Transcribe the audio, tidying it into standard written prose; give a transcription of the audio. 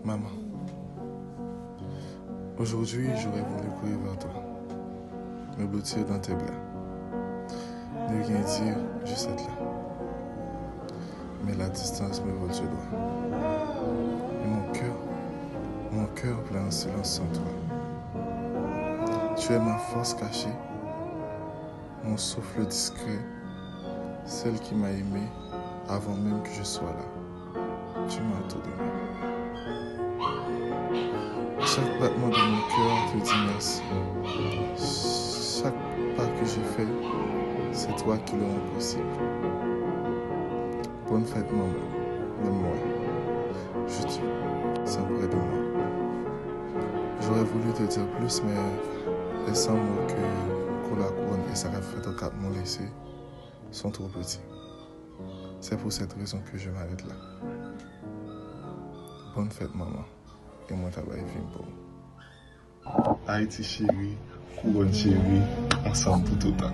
Maman, aujourd'hui j'aurais voulu courir vers toi, me blottir dans tes bras, ne rien dire, juste être là. Mais la distance me vole du doigt. Et mon cœur plein en silence sans toi. Tu es ma force cachée, mon souffle discret, celle qui m'a aimé avant même que je sois là. Tu m'as tout donné. Chaque battement de mon cœur te dit merci. Chaque pas que je fais, c'est toi qui le rends possible. Bonne fête, maman. Même moi, je tue, sans près de moi. J'aurais voulu te dire plus, mais les 100 mots que la couronne et Sarah Fête au Cap m'ont laissé sont trop petits. C'est pour cette raison que je m'arrête là. Bonne fête, maman. Et moi, t'as film pour Haïti chérie, couronne chérie, ensemble tout autant.